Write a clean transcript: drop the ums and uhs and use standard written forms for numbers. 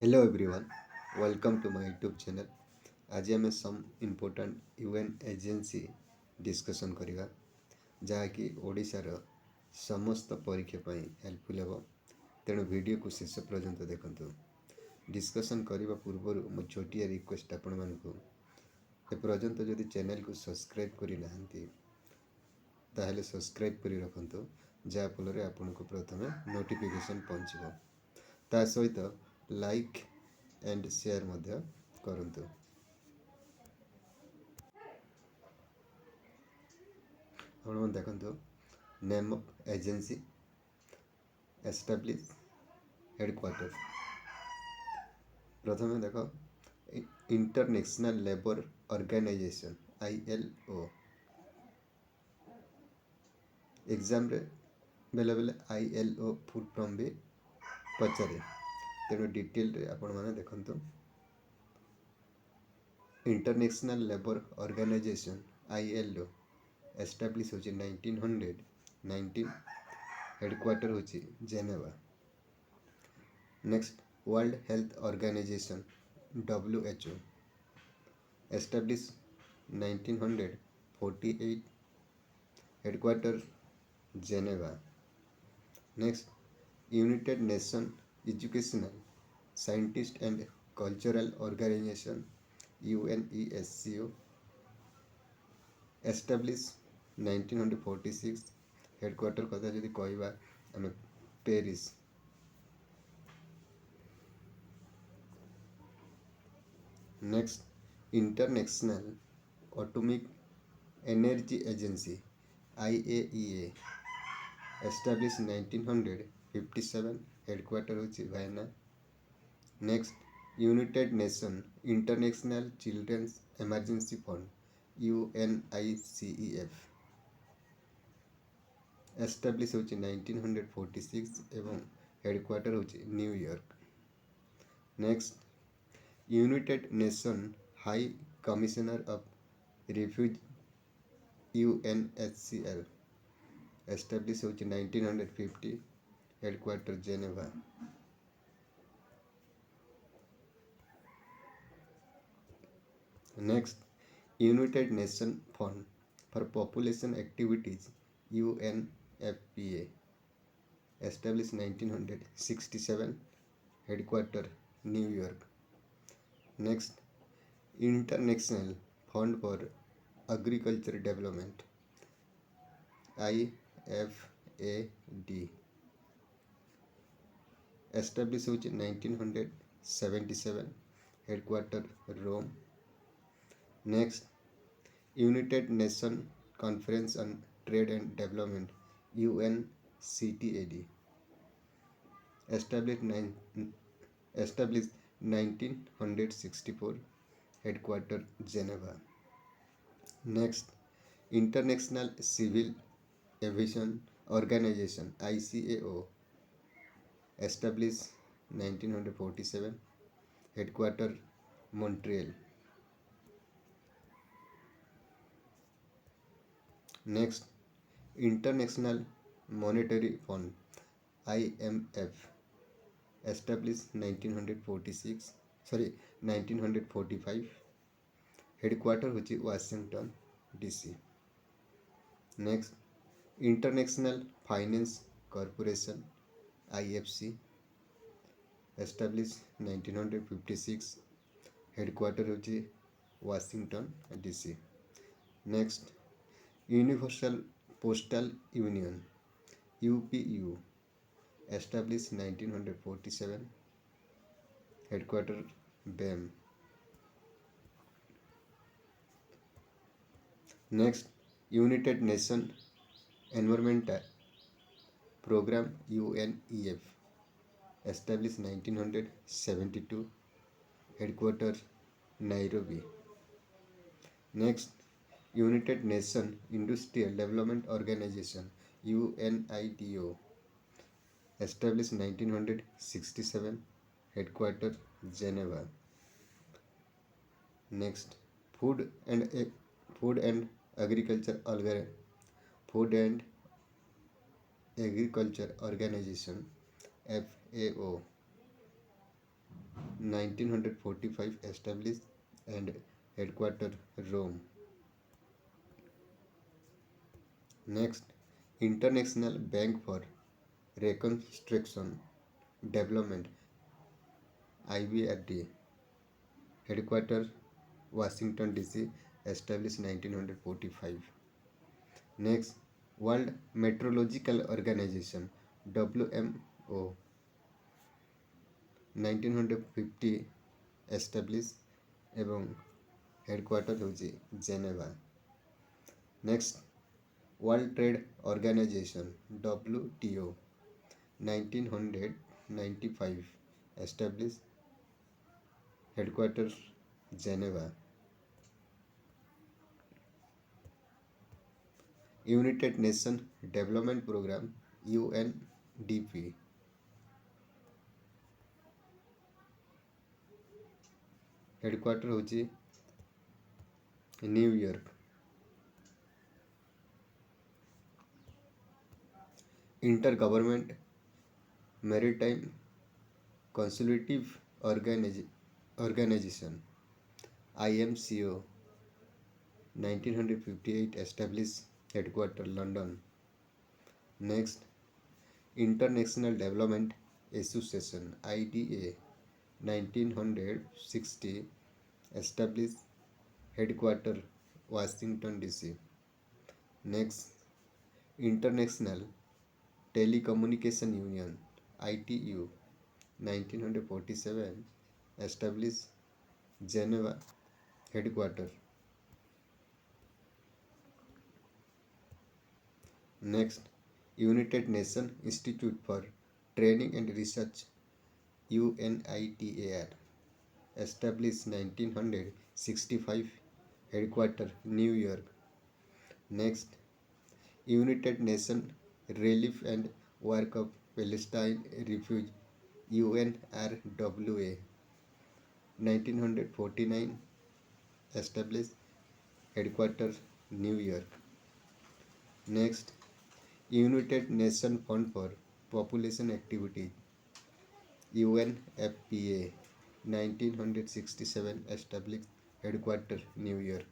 Hello everyone, welcome to my YouTube channel. आज आम सम important UN agency discussion करवा जहाँकि ओडिशार समस्त परीक्षा पर हेल्पफुल हे तेणु वीडियो को शेष पर्यंत देखु डिस्कसन करने पूर्व मो छोटिया रिक्वेस्ट आपण मानक एपर्यंत जदि चैनल को सब्सक्राइब करना ताहले सब्सक्राइब कर रखु जहाँफल आपन को प्रथम नोटिफिकेशन पहुँचो ता सहित लाइक एंड शेयर मध्य करंतु। आपण देखंतु name of agency establish headquarter प्रथम देख international labour organisation ILO exam रे बेले बेले ILO फुल फॉर्म भी पचारे तेणु डिटेल रे आपण माने देखंतु international labour organisation ILO establish होची 1919 हेडक्वार्टर होची Geneva. Next world health organisation WHO establish 1948 headquarter Geneva. Next united nation educational scientist and cultural organisation UNESCO establish 1946 headquarter कथा जदि कहवा आम Paris. Next international atomic energy agency IAEA establish 1957 headquarter होची Vienna. Next united nation international children's emergency fund UNICEF establish होची 1946 एवं headquarter होची New York. Next united nation high commissioner of refugees UNHCR establish होची 1950 headquarter Geneva. Next united nation fund for population activities UNFPA establish 1967 headquarter New York. Next international fund for agriculture development IFAD establish होची 1977 headquarter Rome. Next united nation conference on trade and development UNCTAD establish 1964 headquarter Geneva. Next international civil aviation organisation ICAO establish 1947 headquarter Montreal. Next international monetary fund IMF establish 1945 headquarter होची Washington DC। Next international finance corporation IFC establish 1956 headquarter होची Washington DC। Next universal postal union UPU establish 1947 headquarter BAM। Next united nation environmental programme UNEF establish 1972 headquarter Nairobi. Next united nation industrial development organisation UNIDO establish 1967 headquarter Geneva. Next food and agriculture organisation FAO 1945 established and headquarter Rome. Next, International Bank for Reconstruction Development IBRD headquarter Washington DC, established 1945. Next, World Meteorological Organization WMO 1950 established ଏବଂ headquarter ହେଉଛି Geneva. Next, World Trade Organization WTO 1995 established headquarters Geneva. United Nations Development Program UNDP headquarter ହେଉଛି New York. Intergovernment Maritime Consultative Organization IMCO 1958 established headquarter London. Next, International Development Association IDA 1960 established headquarter Washington DC. Next, International Telecommunication Union ITU 1947 established Geneva headquarter. Next, United Nations Institute for Training and Research UNITAR established 1965 headquarter New York. Next, United Nations Relief and Work of Palestine Refuge UNRWA 1949 established headquarters New York. Next, United Nations Fund for Population Activities UNFPA 1967 established headquarters New York.